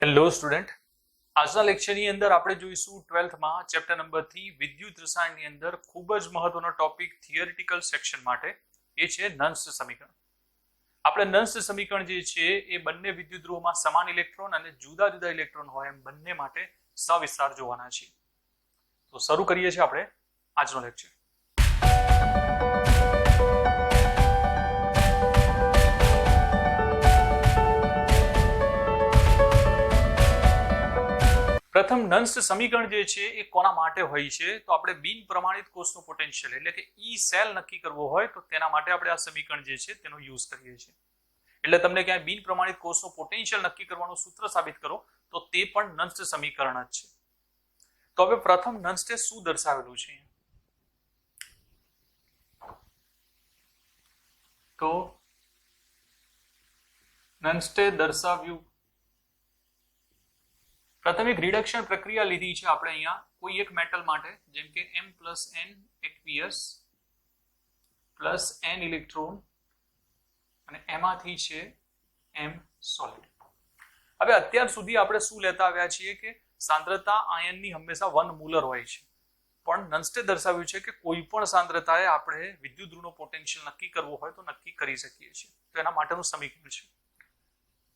Hello student, આજના લેક્ચરની અંદર આપણે જોઈશું 12th માં ચેપ્ટર નંબર 3 વિદ્યુત રસાયણની અંદર ખૂબ જ મહત્વનો ટોપિક થિયરિટિકલ સેક્શન માટે એ છે નન્સ સમીકરણ. આપણે નન્સ સમીકરણ જે છે એ બંને વિદ્યુત ધ્રુવોમાં સમાન ઇલેક્ટ્રોન અને જુદા જુદા ઇલેક્ટ્રોન હોય એમ બંને માટે સવિસ્તાર જોવાના છે. તો શરૂ કરીએ છીએ આપણે આજનો લેક્ચર. પ્રથમ નન્સ સમીકરણ જે છે એ કોના માટે હોય છે? તો આપણે બિન પ્રમાણિત કોષનું પોટેન્શિયલ એટલે કે ઈ સેલ નક્કી કરવો હોય તો તેના માટે આપણે આ સમીકરણ જે છે તેનો યુઝ કરીએ છીએ. એટલે તમને ક્યાંય બિન પ્રમાણિત કોષનું પોટેન્શિયલ નક્કી કરવાનું સૂત્ર સાબિત કરો તો તે પણ નન્સ સમીકરણ જ છે. તો હવે પ્રથમ નન્સ્ટે શું દર્શાવેલું છે? તો નન્સ્ટે દર્શાવ્યું પ્રથમ એક રિડક્શન પ્રક્રિયા લીધી છે આપણે અહીંયા કોઈ એક મેટલ માટે, જેમ કે M+N aqueous plus N electron અને એમાંથી છે M સોલિડ. હવે અત્યાર સુધી આપણે શું લેતા આવ્યા છીએ કે સાંદ્રતા આયનની હંમેશા 1 મોલર હોય છે, પણ નન્સ્ટે દર્શાવ્યું છે કે કોઈ પણ સાંદ્રતાએ આપણે વિદ્યુત ધ્રુવનો પોટેન્શિયલ નક્કી કરવો હોય તો નક્કી કરી શકીએ છીએ. તો એના માટેનું સમીકરણ છે.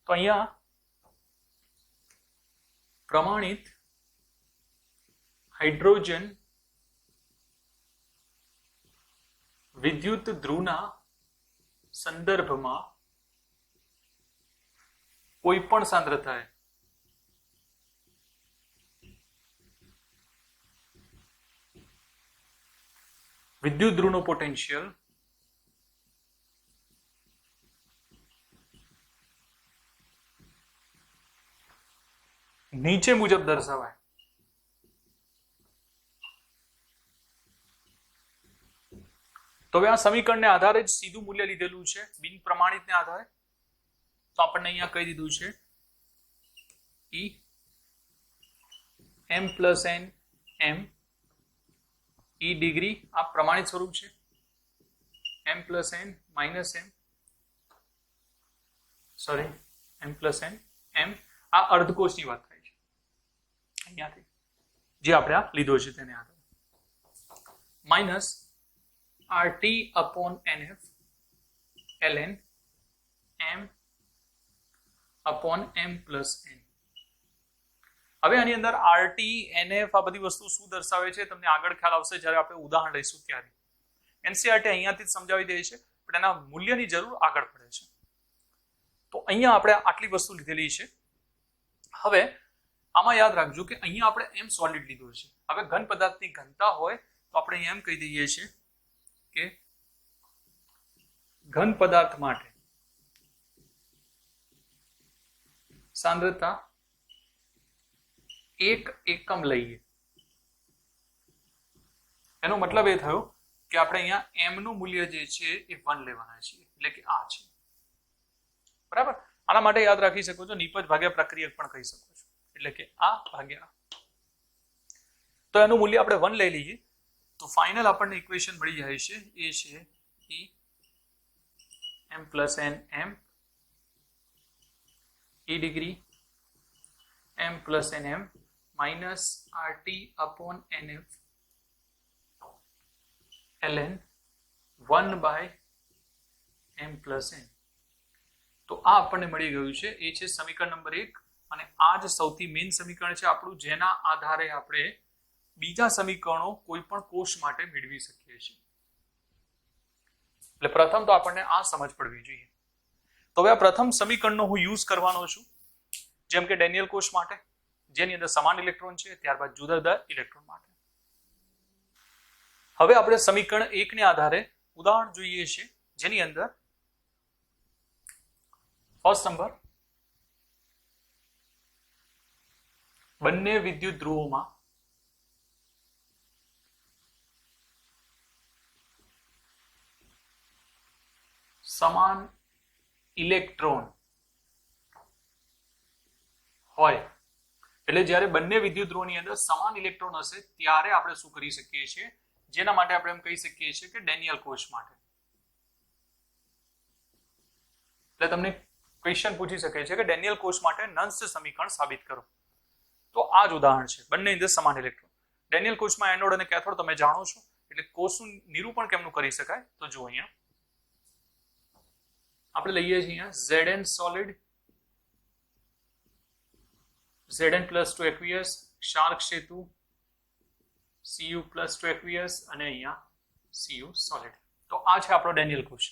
તો અહીંયા પ્રમાણિત હાઇડ્રોજન વિદ્યુત ધ્રુવના સંદર્ભમાં કોઈ પણ સાંદ્રતાએ વિદ્યુત ધ્રુવનો પોટેન્શિયલ નીચે મુજબ દર્શાવાય. તો હવે આ સમીકરણને આધારે જ સીધું મૂલ્ય લીધેલું છે બિન પ્રમાણિતને આધારે. તો આપણને અહીંયા કહી દીધું છે E M+N M E degree આ પ્રમાણિત સ્વરૂપ છે. M+N -M sorry M+N M આ અર્ધકોષની વાત થાય છે અહીંયાથી જે આપણે આ લીધો છે તેને આધારે -RT/NF ln M/M+N. હવે આની અંદર RT NF આ બધી વસ્તુ શું દર્શાવે છે તમને આગળ ખ્યાલ આવશે જ્યારે આપણે ઉદાહરણ લઈશું ત્યારે. NCERT અહીંયાથી જ સમજાવી દે છે, પણ એના મૂલ્યની જરૂર આગળ પડે છે. તો અહીંયા આપણે આટલી વસ્તુ લીધેલી છે. હવે આમાં યાદ રાખજો કે અહીંયા આપણે M સોલિડ લીધો છે. હવે ઘન પદાર્થની ઘનતા હોય તો આપણે એમ કહી દઈએ છીએ કે ઘન પદાર્થ માટે સાંદ્રતા 1 એકમ લઈએ. એનો મતલબ એ થયો કે આપણે અહીંયા M નું મૂલ્ય જે છે એ 1 લેવાના છીએ, એટલે કે આ છે. બરાબર? આના માટે યાદ રાખી શકો છો નિપજ ભાગ્યા પ્રક્રિયક પણ કહી શકો છો, એટલે કે આ ભાગ્યા. તો એનું મૂલ્ય આપણે 1 લઈ લઈએ તો ફાઇનલ આપણને ઇક્વેશન મળી જાય છે. એ છે E M+N M E degree M+N M -RT/NF ln 1/M+N. તો આ આપણને મળી ગયું છે. એ છે સમીકરણ નંબર 1 અને આ જ સૌથી મેઇન સમીકરણ છે આપણું, જેના આધારે આપણે બીજા સમીકરણો કોઈ પણ કોષ માટે મેળવી શકીએ છીએ. એટલે પ્રથમ તો આપણને આ સમજ પડવી જોઈએ. તો હવે આ પ્રથમ સમીકરણનો હું યુઝ કરવાનો છું, જેમ કે ડેનિયલ કોષ માટે જેની અંદર સમાન ઇલેક્ટ્રોન છે, ત્યારબાદ જુદા જુદા ઇલેક્ટ્રોન માટે. હવે આપણે સમીકરણ 1 ને આધારે ઉદાહરણ જોઈએ છીએ, જેની અંદર ફર્સ્ટ નંબર બંને વિદ્યુત ધ્રુવોમાં સમાન ઇલેક્ટ્રોન હોય. એટલે જ્યારે બંને વિદ્યુત ધ્રુવોની અંદર સમાન ઇલેક્ટ્રોન હશે ત્યારે આપણે શું કરી શકીએ છીએ, જેના માટે આપણે એમ કહી શકીએ છીએ કે ડેનિયલ કોષ માટે. એટલે તમને ક્વેશ્ચન પૂછી શકે છે કે ડેનિયલ કોષ માટે નન્સ સમીકરણ સાબિત કરો. તો આ જ ઉદાહરણ છે, બંને અંદર સમાન ઇલેક્ટ્રોન. ડેનિયલ કોષમાં એનોડ અને કેથોડ તમે જાણો છો, એટલે કોષનું નિરૂપણ કેમનું કરી શકાય તો જુઓ અહીંયા આપણે લઈએ છીએ અહીંયા Zn સોલિડ, Zn+2 aqueous, ક્ષાર સેતુ, Cu+2 aqueous અને અહીંયા Cu સોલિડ. તો આ છે આપણો ડેનિયલ કોષ.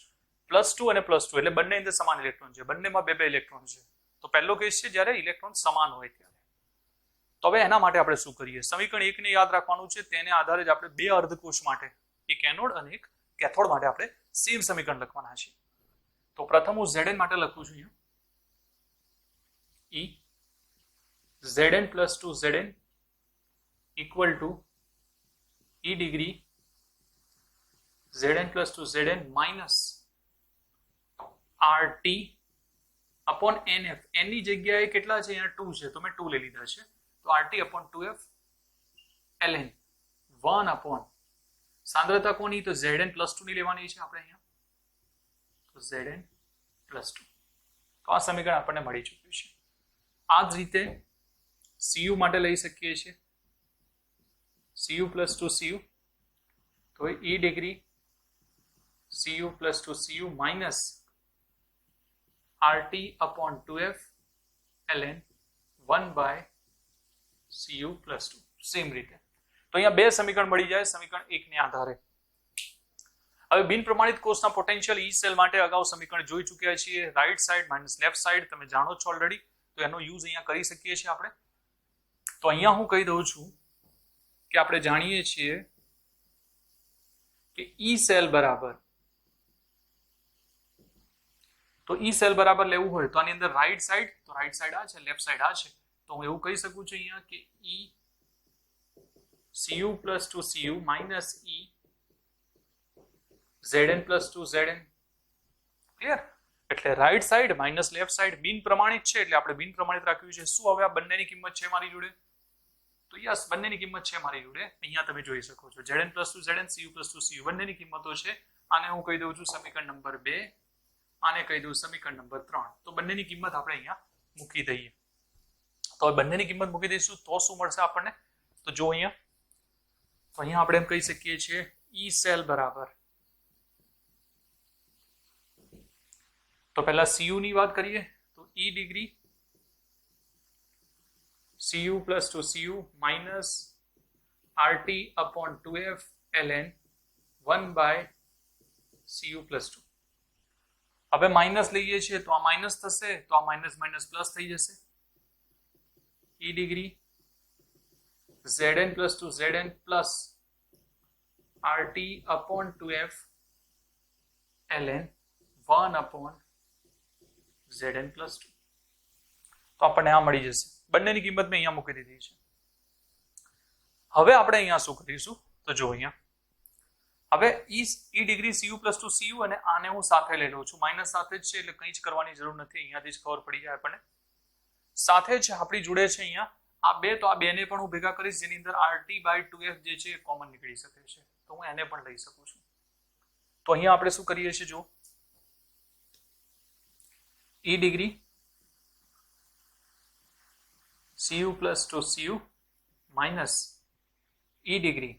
+2 અને +2 એટલે બંને અંદર સમાન ઇલેક્ટ્રોન છે, બંનેમાં બે ઇલેક્ટ્રોન છે. તો પહેલો કેસ છે જ્યારે ઇલેક્ટ્રોન સમાન હોય ત્યારે. તો હવે એના માટે આપણે શું કરીએ, સમીકરણ 1 ને યાદ રાખવાનું છે, તેને આધારે જ આપણે બે અર્ધકોષ માટે, એક એનોડ અને એક કેથોડ માટે આપણે સેમ સમીકરણ લખવાના છે. તો પ્રથમ હું Zn માટે લખું છું અહીંયા Zn+2 Zn equal to E degree Zn+2 Zn minus RT upon NF. n ની જગ્યાએ કેટલા છે અહીંયા 2 છે, તો મેં 2 લઈ લીધા છે. તો RT upon 2F ln 1 upon સાંદ્રતા કોની, તો Zn+2 ની લેવાની છે આપણે અહીંયા, તો Zn+2. તો આ સમીકરણ આપણને મળી ચૂક્યું છે. આ જ રીતે Cu માટે લઈ શકીએ છીએ, Cu+2 Cu, તો E degree Cu+2 Cu minus RT upon 2F ln 1 by Cu+2. Same રીતે તો અહીંયા બે સમીકરણ મળી જાય સમીકરણ 1 ને આધારે. હવે બિન પ્રમાણિત કોષના પોટેન્શિયલ ઈ સેલ માટે અગાઉ સમીકરણ જોઈ ચૂક્યા છીએ, right side minus left side તમે જાણો છો ઓલરેડી, તો એનો યુઝ અહીંયા કરી શકીએ છીએ આપણે. તો અહીંયા હું કહી દઉં છું કે આપણે જાણીએ છીએ કે ઈ સેલ બરાબર, તો ઈ સેલ બરાબર લેવું હોય તો આની અંદર રાઈટ સાઈડ, તો રાઈટ સાઈડ આ છે, લેફ્ટ સાઈડ આ છે, તો હું એવું કહી શકું છું અહીંયા કે E Cu+2 Cu minus E Zn+2 Zn. Clear? એટલે right side minus left side બિન પ્રમાણિત છે એટલે આપણે બિન પ્રમાણિત રાખ્યું છે. શું હવે આ બંનેની કિંમત છે મારી જોડે, તો યસ બંનેની કિંમત છે મારી જોડે. અહીંયા તમે જોઈ શકો છો Zn+2 Zn, Cu+2 Cu બંનેની કિંમતો છે. આને હું કહી દઉં છું સમીકરણ નંબર 2, આને કહી દઉં સમીકરણ નંબર 3. તો બંનેની કિંમત આપણે અહીંયા મૂકી દઈએ. તો બંનેની કિંમત મૂકી દઈશું તો શું મળશે આપણને, તો જો અહીંયા, તો અહીંયા આપણે એમ કહી શકીએ છીએ ઈ સેલ બરાબર, તો પહેલા Cu ની વાત કરીએ તો E degree Cu+2 Cu minus RT upon 2F ln 1 by Cu+2. હવે માઇનસ લઈએ છીએ તો આ માઇનસ થશે, તો આ માઇનસ માઇનસ પ્લસ થઈ જશે. E degree Zn+2 Zn plus RT upon 2F ln 1 upon Zn+2. તો આપણને આ મળી જશે. બંનેની કિંમત મેં અહીંયા મૂકી દીધી છે. હવે આપણે અહીંયા શું કરીશું તો જો અહીંયા હવે E ડિગ્રી Cu+2 Cu અને આને હું સાથે લઈ લઉં છું, માઇનસ સાથે જ છે એટલે કંઈ જ કરવાની જરૂર નથી, અહીંયાથી જ ખબર પડી જાય આપણને. સાથે જ આપણી જોડે છે અહીંયા આ બે, તો આ બેને પણ હું ભેગા કરીશ જેની અંદર RT/2F જે છે કોમન નીકળી શકે છે, તો હું એને પણ લઈ શકું છું. તો અહીંયા આપણે શું કરીએ છીએ, જો E degree Cu+2 Cu minus E degree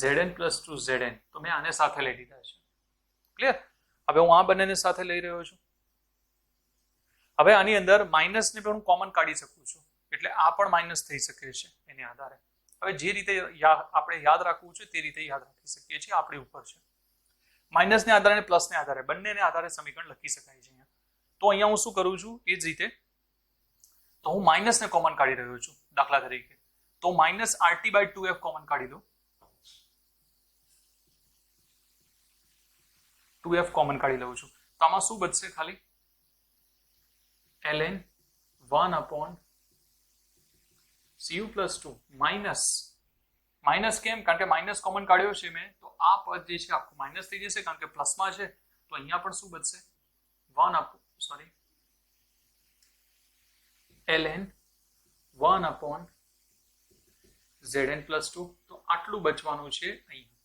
Zn+2 Zn, તો મેં આને સાથે લઈ લીધા છે. ક્લિયર? હવે હું આ બંનેને સાથે લઈ રહ્યો છું. હવે આની અંદર માઇનસ ને પણ હું કોમન કાઢી શકું છું, એટલે આ પણ માઇનસ થઈ શકે છે એની આધારે. હવે જે રીતે આપણે યાદ રાખવું છે તે રીતે યાદ રાખી શકીએ છીએ, આપણી ઉપર છે. માઇનસ ને આધારે પ્લસ ને આધારે બંનેને આધારે સમીકરણ લખી શકાય છે. તો અહીંયા હું શું કરું છું એ જ રીતે, તો હું માઇનસ ને કોમન કાઢી રહ્યો છું દાખલા તરીકે, તો માઇનસ RT/2F કોમન કાઢી દો, 2F કોમન કાઢી લઉં છું, તો આમાં શું બચશે ખાલી ln 1 upon Cu+2 minus, minus કેમ, કારણ કે માઇનસ કોમન કાઢ્યો છે મેં, તો આ પદ જે છે આખું માઇનસ થઈ જશે કારણ કે પ્લસમાં છે, તો અહીંયા પણ શું બચશે ln 1 upon Zn+2. તો આટલું બચવાનું છે અહીંયા.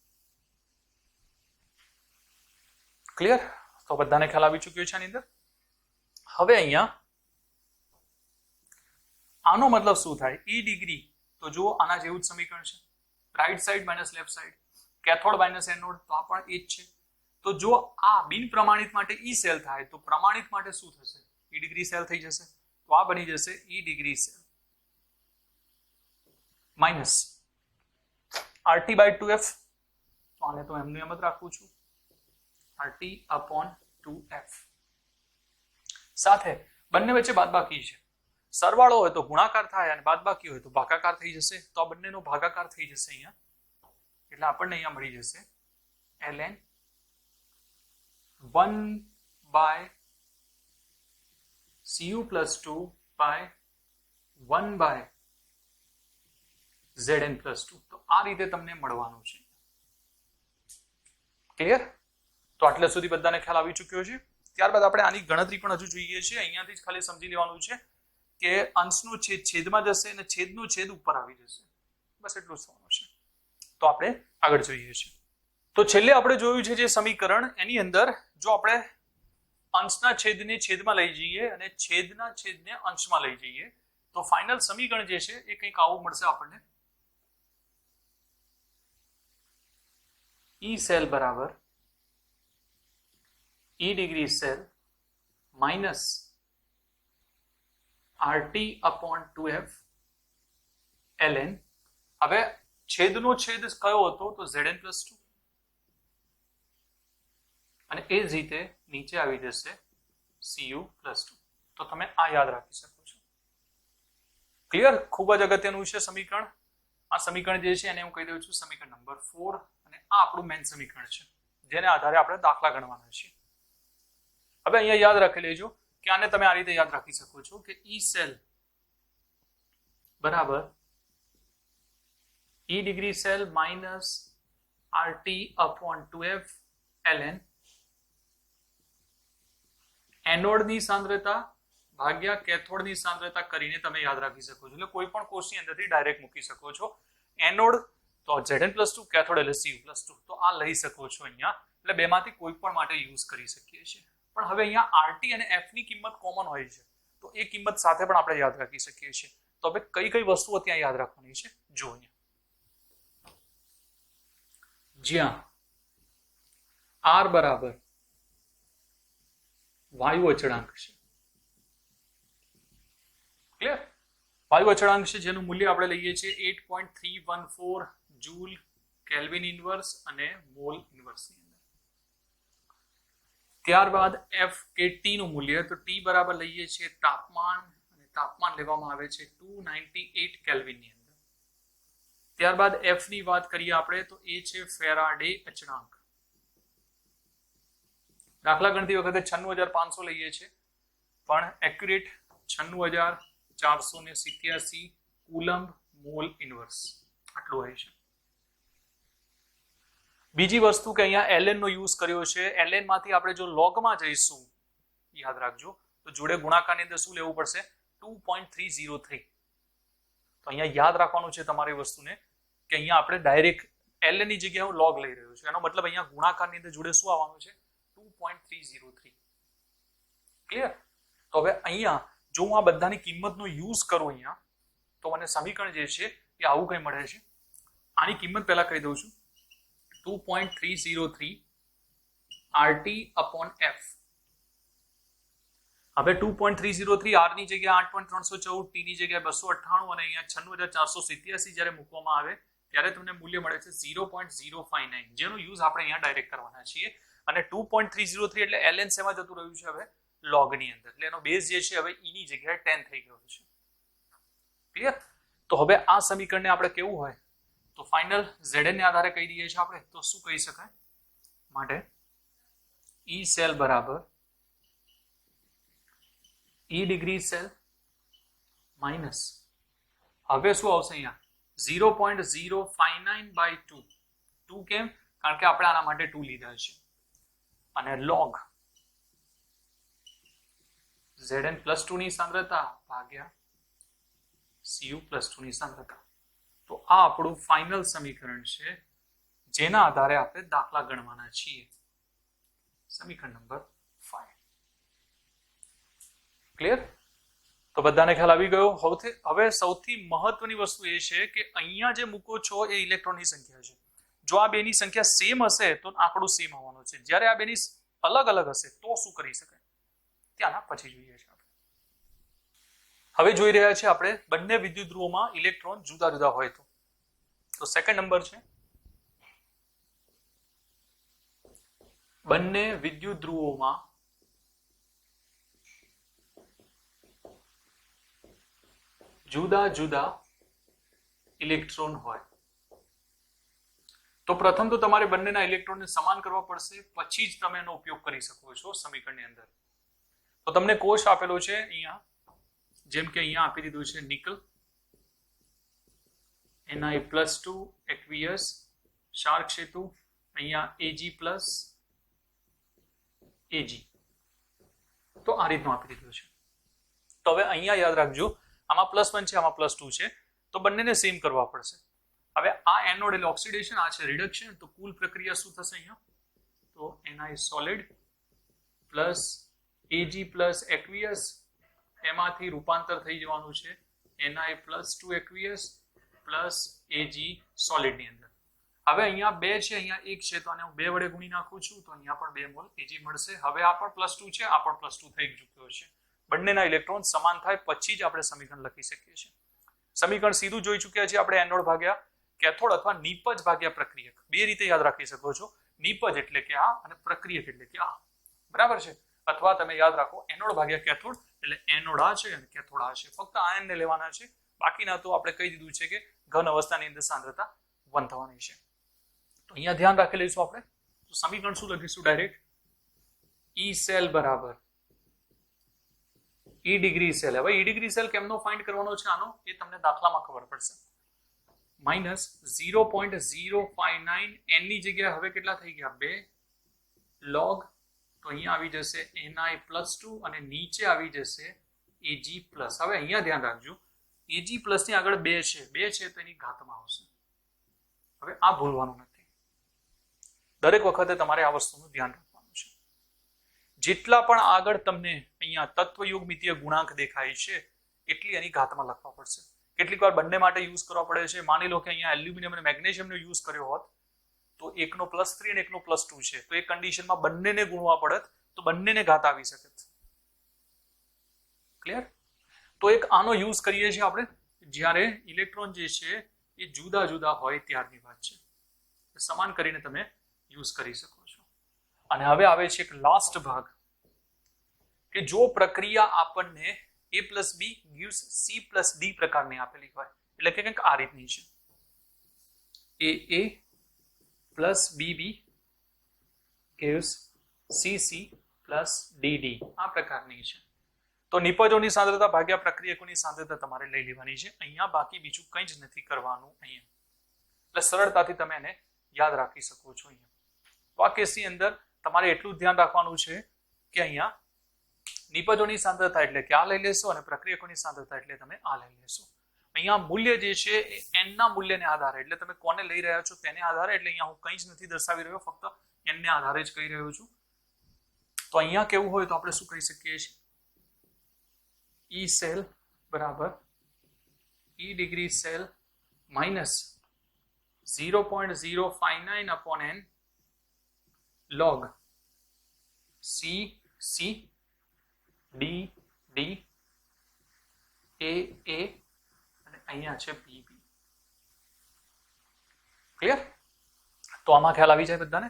ક્લિયર? તો બધાને ખ્યાલ આવી ચૂક્યો છે આની અંદર. હવે અહીંયા આનો મતલબ શું થાય? E ડિગ્રી, તો જુઓ આના જેવું જ સમીકરણ છે, right side minus left side, cathode minus anode, તો આ પણ એ જ છે. તો જો આ બિન પ્રમાણિત માટે E સેલ થાય તો પ્રમાણિત માટે શું થશે? E ડિગ્રી સેલ થઈ જશે. તો આ બની જશે E degree cell minus RT by 2F. તો આને તો એમનું એમ જ રાખું છું, RT upon 2F. સાથે બંને વચ્ચે બાદબાકી છે, સરવાળો હોય તો ગુણાકાર થાય અને બાદબાકી હોય તો ભાગાકાર થઈ જશે. તો આ બંનેનો ભાગાકાર થઈ જશે અહીંયા, એટલે આપણને અહીંયા મળી જશે ln 1 by Cu plus 2 by 1 by Zn plus 2. તો આ રીતે તમને મળવાનું છે. ક્લિયર? તો આટલે સુધી બધાને ખ્યાલ આવી ચૂક્યો છે. ત્યારબાદ આપણે આની ગણતરી પણ હજુ જોઈએ છીએ. અહીંયાથી જ ખાલી સમજી લેવાનું છે કે અંશનો છેદ છેદમાં જશે અને છેદનો છેદ ઉપર આવી જશે, બસ એટલું જ થવાનું છે. તો આપણે આગળ જોઈએ છીએ. તો છેલ્લે આપણે જોયું છે જે સમીકરણ, એની અંદર જો આપણે અંશના છેદને છેદમાં લઈ જઈએ અને છેદના છેદને અંશમાં લઈ જઈએ તો ફાઇનલ સમીકરણ જે છે એ કંઈક આવું મળશે આપણને. E સેલ બરાબર E degree cell minus RT upon 2F ln. હવે છેદનો છેદ કયો હતો? તો Zn plus 2, અને એ જ રીતે નીચે આવી જશે Cu plus 2. તો તમે આ યાદ રાખી શકો છો. ક્લિયર? ખૂબ જ અગત્યનું છે સમીકરણ. આ સમીકરણ જે છે એને હું કહી દઉં છું સમીકરણ નંબર 4, અને આ આપણું મેઇન સમીકરણ છે જેને આધારે આપણે દાખલા ગણવાના છે. હવે અહીંયા યાદ રાખી લેજો કે આને તમે આ રીતે યાદ રાખી શકો છો કે E સેલ બરાબર E degree cell minus RT upon 2F ln એનોડની સાંદ્રતા ભાગ્યા કેથોડની સાંદ્રતા કરીને તમે યાદ રાખી શકો છો. એટલે કોઈ પણ કોષની અંદરથી ડાયરેક્ટ મૂકી શકો છો. એનોડ તો Zn plus 2, કેથોડ એટલે Cu plus 2. તો આ લઈ શકો છો અહીંયા, એટલે બેમાંથી કોઈ પણ માટે યુઝ કરી શકીએ છીએ. પણ હવે અહીંયા RT અને F ની કિંમત કોમન હોય છે, તો એ કિંમત સાથે પણ આપણે યાદ રાખી શકીએ છીએ. તો હવે કઈ કઈ વસ્તુઓ ત્યાં યાદ રાખવાની છે જો અહીંયા, જ્યાં R બરાબર વાયુ અચળાંક છે. ક્લિયર? વાયુ અચળાંક છે જેનું મૂલ્ય આપણે લઈએ છીએ 8.314 જૂલ કેલ્વિન ઇનવર્સ અને મોલ ઇનવર્સની અંદર. ત્યારબાદ F કે T નું મૂલ્ય, તો T બરાબર લઈએ છીએ તાપમાન, અને તાપમાન લેવામાં આવે છે 298 કેલ્વિનની અંદર. ત્યારબાદ F ની વાત કરીએ આપણે તો એ છે ફેરાડે અચળાંક. દાખલા ગણતી વખતે 96500 લઈએ છીએ, પણ એક્યુરેટ 96487 કુલમ્બ મોલ ઇનવર્સ આટલું હોય છે. બીજી વસ્તુ કે અહીંયા ln નો યુઝ કર્યો છે. ln માંથી આપણે જો લોગમાં જઈશું, યાદ રાખજો, તો જોડે ગુણાકારની અંદર શું લેવું પડશે? 2.303. તો અહીંયા યાદ રાખવાનું છે તમારી વસ્તુને કે અહીંયા આપણે ડાયરેક્ટ ln ની જગ્યાએ હું લોગ લઈ રહ્યો છું, એનો મતલબ અહીંયા ગુણાકારની અંદર જોડે શું આવવાનું છે? 2.303. ક્લિયર? તો હવે અહીંયા જો હું આ બધાની કિંમતનો યુઝ કરું અહીંયા, તો મને સમીકરણ જે છે એ આવું કંઈ મળે છે. આની કિંમત પહેલા કહી દઉં છું, 2.303 RT upon F. હવે 2.303 R ની જગ્યાએ 8.314, T ની જગ્યાએ 298 અને અહીંયા 96487 જ્યારે મૂકવામાં આવે ત્યારે તમને મૂલ્ય મળે છે 0.059, જેનો યુઝ આપણે અહીંયા ડાયરેક્ટ કરવાના છીએ. અને 2.303 એટલે ln શેમાં જતું રહ્યું છે? હવે log ની અંદર, એટલે એનો બેઝ જે છે હવે e ની જગ્યાએ 10 થઈ ગયો છે. ક્લિયર? તો હવે આ સમીકરણને આપણે કેવું હોય તો ફાઇનલ Zn ને આધારે કહી દઈએ છીએ આપણે, તો શું કહી શકાય? માટે E સેલ બરાબર E ડિગ્રી સેલ માઇનસ, હવે શું આવશે અહીંયા? 0.059 by 2. 2 કેમ? કારણ કે આપણે આના માટે 2 લીધા છે. અને log Zn plus 2 ની સાંદ્રતા ભાગ્યા Cu plus 2 ની સાંદ્રતા. તો આ આપણું ફાઇનલ સમીકરણ છે જેના આધારે આપણે દાખલા ગણવાના છીએ. સમીકરણ નંબર ક્લિયર? તો બધાને ખ્યાલ આવી ગયો. હવે સૌથી મહત્વની વસ્તુ એ છે કે અહીંયા જે મૂકો છો એ ઇલેક્ટ્રોનની સંખ્યા છે. જો આ બેની સંખ્યા સેમ હશે તો આંકડો સેમ આવવાનો છે. જ્યારે આ બેની અલગ અલગ હશે તો શું કરી શકાય ત્યાંના પછી જોઈએ છે. હવે જોઈ રહ્યા છે આપણે બંને વિદ્યુત ધ્રુવોમાં ઇલેક્ટ્રોન જુદા જુદા હોય તો સેકન્ડ નંબર છે બંને વિદ્યુત ધ્રુવોમાં જુદા જુદા ઇલેક્ટ્રોન હોય. તો પ્રથમ તો તમારે બંનેના ઇલેક્ટ્રોનને સમાન કરવા પડશે, પછી જ તમે એનો ઉપયોગ કરી શકો છો સમીકરણની અંદર. તો તમને કોષ આપેલો છે અહીંયા, જેમ કે અહીંયા આપી દીધું છે નિકલ Ni+2 aqueous ક્ષાર સેતુ, અહીંયા Ag+ Ag. તો આ રીતનું આપી દીધું છે. તો હવે અહીંયા યાદ રાખજો આમાં +1 છે, આમાં +2 છે, તો બંનેને સેમ કરવા પડશે. હવે આ એનોડ એટલે ઓક્સિડેશન, આ છે રિડક્શન. તો કુલ પ્રક્રિયા શું થશે અહીંયા? તો Ni solid plus Ag+ aqueous, એમાંથી રૂપાંતર થઈ જવાનું છે Ni+2 aqueous plus Ag solid ની અંદર. હવે અહીંયા 2 છે, અહીંયા 1 છે, તો આને હું 2 વડે ગુણી નાખું છું તો અહીંયા પણ 2 મોલ Ag મળશે. હવે આ પણ +2 છે, આ પણ +2 થઈ ચૂક્યો છે. બંનેના ઇલેક્ટ્રોન સમાન થાય પછી જ આપણે સમીકરણ લખી શકીએ છીએ. સમીકરણ સીધું જોઈ ચૂક્યા છીએ આપણે, એનોડ ભાગ્યા કેથોડ અથવા નિપજ ભાગ્યા પ્રક્રિયક. બે રીતે યાદ રાખી શકો છો. નિપજ એટલે કે આ અને પ્રક્રિયક એટલે કે આ. બરાબર છે? અથવા તમે યાદ રાખો એનોડ ભાગ્યા કેથોડ એટલે એનોડ આ છે અને કેથોડ આ છે. ફક્ત આયનને લેવાના છે, બાકીના તો આપણે કહી દીધું છે કે ઘન અવસ્થાની અંદર સાંદ્રતા 1 થવાની છે. તો અહીંયા ધ્યાન રાખી લઈશું આપણે. તો સમીકરણ શું લખીશું? ડાયરેક્ટ E સેલ બરાબર E ડિગ્રી સેલ. હવે E ડિગ્રી સેલ કેમનો ફાઇન્ડ કરવાનો છે આનો એ તમને દાખલામાં ખબર પડશે. -0.059 n ની જગ્યાએ હવે કેટલા થઈ ગયા? 2 log. તો અહીંયા આવી જશે Ni+2 અને નીચે આવી જશે Ag+. હવે અહીંયા ધ્યાન રાખજો Ag+ ની આગળ 2 છે તો એની ઘાતમાં આવશે. હવે આ ભૂલવાનું નથી. દરેક વખતે તમારે આ વસ્તુનું ધ્યાન રાખવાનું છે. જેટલા પણ આગળ તમને અહીંયા તત્વયોગમિતીય ગુણાંક દેખાય છે એટલી એની ઘાતમાં લખવા પડશે. કેટલીક વાર બંને માટે યુઝ કરવા પડે છે. માની લો કે અહીંયા એલ્યુમિનિયમ અને મેગ્નેશિયમનો યુઝ કર્યો હોત તો એકનો +3 અને એકનો +2 છે, તો એ કન્ડિશનમાં બંનેને ગુણવા પડત તો બંનેને ઘાત આવી શકે. ક્લિયર? તો એક આનો યુઝ કરીએ છીએ આપણે જ્યારે ઇલેક્ટ્રોન જે છે એ જુદા જુદા હોય ત્યારની વાત છે. સમાન કરીને તમે યુઝ કરી શકો છો. અને હવે આવે છે એક લાસ્ટ ભાગ કે જો પ્રક્રિયા આપણને A+B gives C+D પ્રકારની આપેલી હોય, એટલે કે કંઈક આ રીતની છે, AA + BB gives CC + DD, આ પ્રકારની છે. તો નિપજોની સાંદ્રતા ભાગ્યા પ્રક્રિયકોની સાંદ્રતા તમારે લઈ લેવાની છે અહીંયા, બાકી બીજું કંઈ જ નથી કરવાનું અહીંયા. એટલે સરળતાથી તમે એને યાદ રાખી શકો છો અહીંયા. તો આ કેસની અંદર તમારે એટલું ધ્યાન રાખવાનું છે કે અહીંયા નિપજોની સાંદ્રતા એટલે કે આ લઈ લેશો અને પ્રક્રિયકોની સાંદ્રતા એટલે તમે આ લઈ લેશો. અહીંયા મૂલ્ય જે છે એ n ના મૂલ્યને આધારે, એટલે તમે કોને લઈ રહ્યા છો તેને આધારે, એટલે અહીંયા હું કંઈ જ નથી દર્શાવી રહ્યો, ફક્ત n ને આધારે જ કહી રહ્યો છું. તો અહીંયા કેવું હોય તો આપણે શું કહી શકીએ છીએ? E સેલ બરાબર E degree cell -0.059/n log C D D A A અને અહીંયા છે BB. ક્લિયર? તો આમાં ખ્યાલ આવી જાય બધાને?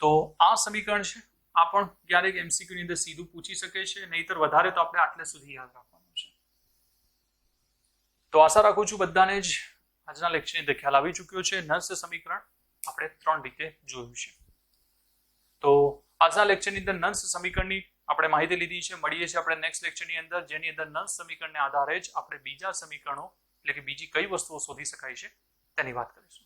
તો આ સમીકરણ છે, આ પણ ક્યારેક MCQ ની અંદર સીધું પૂછી શકે છે, નહીતર વધારે તો આપણે આટલે સુધી યાદ રાખવાનું છે. તો આશા રાખું છું બધાને જ આજના લેક્ચરની અંદર ખ્યાલ આવી ચૂક્યો છે. નર્સ સમીકરણ આપણે 3 રીતે જોયું છે. તો આજના લેક્ચરની અંદર નર્સ સમીકરણની આપણે માહિતી લીધી છે. મળીએ છીએ આપણે નેક્સ્ટ લેક્ચરની અંદર, જેની અંદર નર્સ સમીકરણને આધારે જ આપણે બીજા સમીકરણો એટલે કે બીજી કઈ વસ્તુઓ શોધી શકાય છે તેની વાત કરીશું.